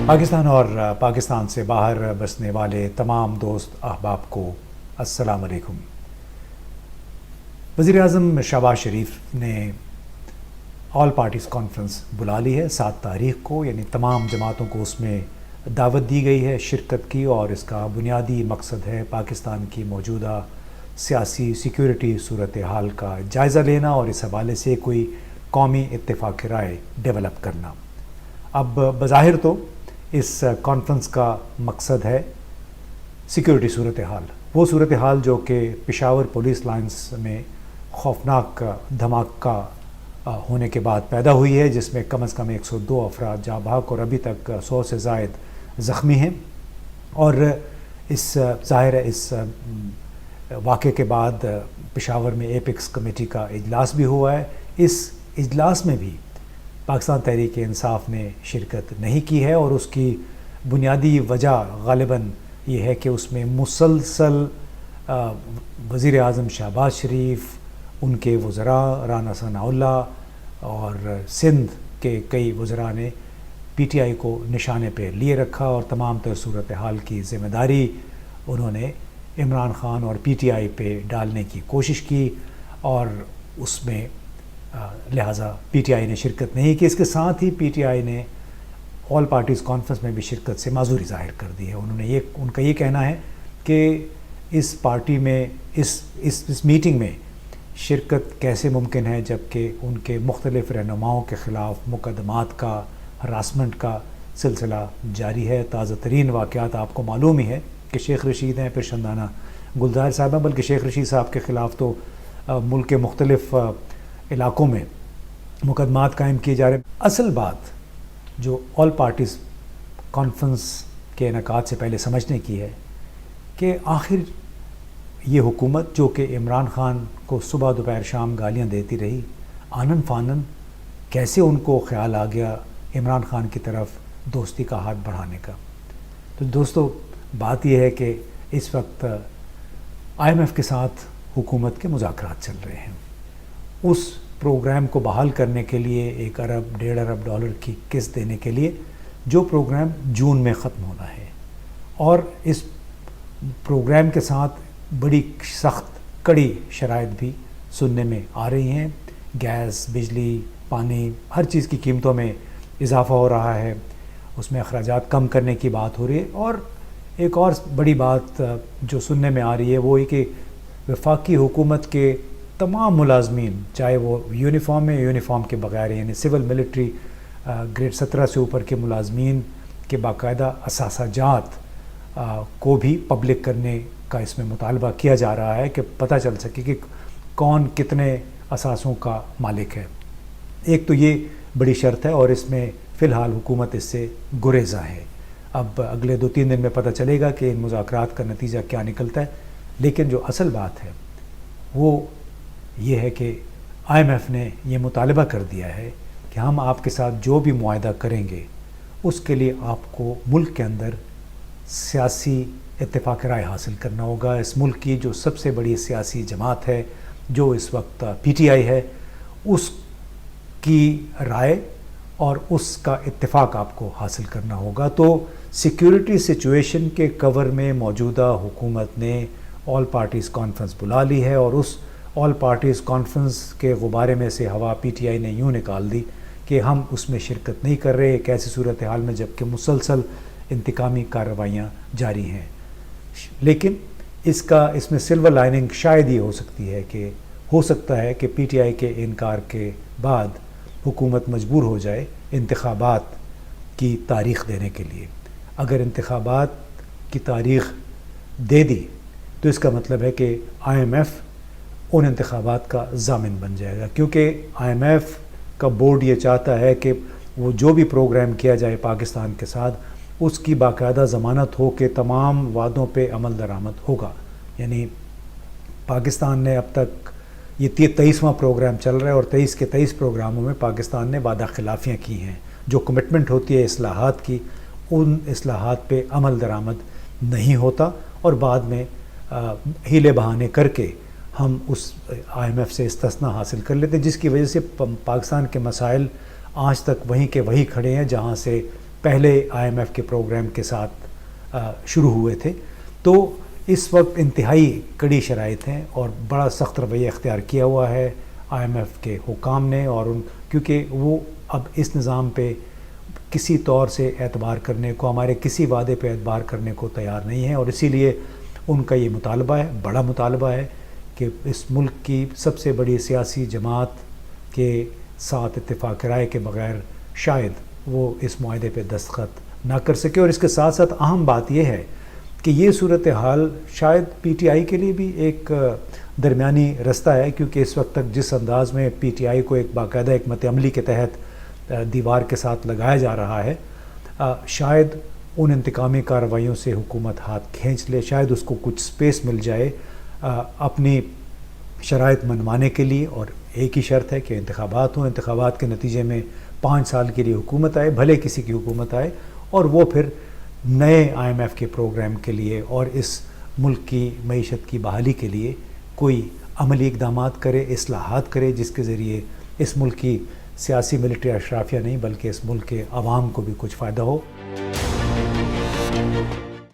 پاکستان اور پاکستان سے باہر بسنے والے تمام دوست احباب کو السلام علیکم۔ وزیر اعظم شہباز شریف نے آل پارٹیز کانفرنس بلا لی ہے 7 تاریخ کو، یعنی تمام جماعتوں کو اس میں دعوت دی گئی ہے شرکت کی، اور اس کا بنیادی مقصد ہے پاکستان کی موجودہ سیاسی سیکیورٹی صورتحال کا جائزہ لینا اور اس حوالے سے کوئی قومی اتفاق رائے ڈیولپ کرنا۔ اب بظاہر تو اس کانفرنس کا مقصد ہے سیکیورٹی صورتحال، وہ صورتحال جو کہ پشاور پولیس لائنز میں خوفناک دھماکہ ہونے کے بعد پیدا ہوئی ہے، جس میں کم از کم 102 افراد جاں بحق اور ابھی تک 100 سے زائد زخمی ہیں۔ اور اس ظاہر ہے اس واقعے کے بعد پشاور میں ایپیکس کمیٹی کا اجلاس بھی ہوا ہے۔ اس اجلاس میں بھی پاکستان تحریک انصاف نے شرکت نہیں کی ہے، اور اس کی بنیادی وجہ غالباً یہ ہے کہ اس میں مسلسل وزیر اعظم شہباز شریف، ان کے وزراء رانا ثناء اللہ اور سندھ کے کئی وزراء نے پی ٹی آئی کو نشانے پہ لیے رکھا، اور تمام تر صورتحال کی ذمہ داری انہوں نے عمران خان اور پی ٹی آئی پہ ڈالنے کی کوشش کی، اور اس میں لہٰذا پی ٹی آئی نے شرکت نہیں کی۔ اس کے ساتھ ہی پی ٹی آئی نے آل پارٹیز کانفرنس میں بھی شرکت سے معذوری ظاہر کر دی ہے۔ ان کا یہ کہنا ہے کہ اس پارٹی میں اس میٹنگ میں شرکت کیسے ممکن ہے جبکہ ان کے مختلف رہنماؤں کے خلاف مقدمات کا ہراسمنٹ کا سلسلہ جاری ہے۔ تازہ ترین واقعات آپ کو معلوم ہی ہے کہ شیخ رشید ہیں، پھر شندانہ گلزار صاحبہ، بلکہ شیخ رشید صاحب کے خلاف تو ملک کے مختلف علاقوں میں مقدمات قائم کیے جا رہے ہیں۔ اصل بات جو آل پارٹیز کانفرنس کے انعقاد سے پہلے سمجھنے کی ہے کہ آخر یہ حکومت جو کہ عمران خان کو صبح دوپہر شام گالیاں دیتی رہی، آنن فانن کیسے ان کو خیال آ گیا عمران خان کی طرف دوستی کا ہاتھ بڑھانے کا۔ تو دوستو، بات یہ ہے کہ اس وقت آئی ایم ایف کے ساتھ حکومت کے مذاکرات چل رہے ہیں۔ اس پروگرام کو بحال کرنے کے لیے 1 ارب 1.5 ارب ڈالر کی قسط دینے کے لیے، جو پروگرام جون میں ختم ہونا ہے، اور اس پروگرام کے ساتھ بڑی سخت کڑی شرائط بھی سننے میں آ رہی ہیں۔ گیس، بجلی، پانی، ہر چیز کی قیمتوں میں اضافہ ہو رہا ہے، اس میں اخراجات کم کرنے کی بات ہو رہی ہے، اور ایک اور بڑی بات جو سننے میں آ رہی ہے وہ یہ کہ وفاقی حکومت کے تمام ملازمین، چاہے وہ یونیفارم میں یونیفارم کے بغیر، یعنی سول ملٹری گریڈ 17 سے اوپر کے ملازمین کے باقاعدہ اثاثہ جات کو بھی پبلک کرنے کا اس میں مطالبہ کیا جا رہا ہے کہ پتہ چل سکے کہ کون کتنے اثاثوں کا مالک ہے۔ ایک تو یہ بڑی شرط ہے، اور اس میں فی الحال حکومت اس سے گریزاں ہے۔ اب اگلے 2-3 دن میں پتہ چلے گا کہ ان مذاکرات کا نتیجہ کیا نکلتا ہے، لیکن جو اصل بات ہے وہ یہ ہے کہ آئی ایم ایف نے یہ مطالبہ کر دیا ہے کہ ہم آپ کے ساتھ جو بھی معاہدہ کریں گے اس کے لیے آپ کو ملک کے اندر سیاسی اتفاق رائے حاصل کرنا ہوگا۔ اس ملک کی جو سب سے بڑی سیاسی جماعت ہے، جو اس وقت پی ٹی آئی ہے، اس کی رائے اور اس کا اتفاق آپ کو حاصل کرنا ہوگا۔ تو سیکیورٹی سچویشن کے کور میں موجودہ حکومت نے آل پارٹیز کانفرنس بلا لی ہے، اور اس آل پارٹیز کانفرنس کے غبارے میں سے ہوا پی ٹی آئی نے یوں نکال دی کہ ہم اس میں شرکت نہیں کر رہے ایک ایسی صورتحال میں جبکہ مسلسل انتقامی کارروائیاں جاری ہیں۔ لیکن اس میں سلور لائننگ شاید یہ ہو سکتی ہے کہ ہو سکتا ہے کہ پی ٹی آئی کے انکار کے بعد حکومت مجبور ہو جائے انتخابات کی تاریخ دینے کے لیے۔ اگر انتخابات کی تاریخ دے دی تو اس کا مطلب ہے کہ آئی ایم ایف ان انتخابات کا ضامن بن جائے گا، کیونکہ آئی ایم ایف کا بورڈ یہ چاہتا ہے کہ وہ جو بھی پروگرام کیا جائے پاکستان کے ساتھ اس کی باقاعدہ ضمانت ہو کہ تمام وعدوں پہ عمل درآمد ہوگا۔ یعنی پاکستان نے اب تک یہ 23واں پروگرام چل رہا ہے، اور 23 کے 23 پروگراموں میں پاکستان نے وعدہ خلافیاں کی ہیں۔ جو کمٹمنٹ ہوتی ہے اصلاحات کی، ان اصلاحات پہ عمل درآمد نہیں ہوتا، اور بعد میں ہیلے بہانے کر کے ہم اس آئی ایم ایف سے استثنا حاصل کر لیتے ہیں، جس کی وجہ سے پاکستان کے مسائل آج تک وہیں کے وہیں کھڑے ہیں جہاں سے پہلے IMF کے پروگرام کے ساتھ شروع ہوئے تھے. تو اس وقت انتہائی کڑی شرائط ہیں اور بڑا سخت رویہ اختیار کیا ہوا ہے IMF کے حکام نے، اور کیونکہ وہ اب اس نظام پہ کسی طور سے اعتبار کرنے کو، ہمارے کسی وعدے پہ اعتبار کرنے کو تیار نہیں ہیں، اور اسی لیے ان کا یہ مطالبہ ہے، بڑا مطالبہ ہے کہ اس ملک کی سب سے بڑی سیاسی جماعت کے ساتھ اتفاق رائے کے بغیر شاید وہ اس معاہدے پہ دستخط نہ کر سکے. اور اس کے ساتھ ساتھ اہم بات یہ ہے کہ یہ صورتحال شاید PTI کے لیے بھی ایک درمیانی رستہ ہے، کیونکہ اس وقت تک جس انداز میں PTI کو ایک باقاعدہ حکمت عملی کے تحت دیوار کے ساتھ لگایا جا رہا ہے، شاید ان انتقامی کارروائیوں سے حکومت ہاتھ کھینچ لے، شاید اس کو کچھ سپیس مل جائے اپنی شرائط منوانے کے لیے. اور ایک ہی شرط ہے کہ انتخابات ہوں، انتخابات کے نتیجے میں 5 سال کے لیے حکومت آئے، بھلے کسی کی حکومت آئے، اور وہ پھر نئے IMF کے پروگرام کے لیے اور اس ملک کی معیشت کی بحالی کے لیے کوئی عملی اقدامات کرے، اصلاحات کرے، جس کے ذریعے اس ملک کی سیاسی ملٹری اشرافیہ نہیں بلکہ اس ملک کے عوام کو بھی کچھ فائدہ ہو.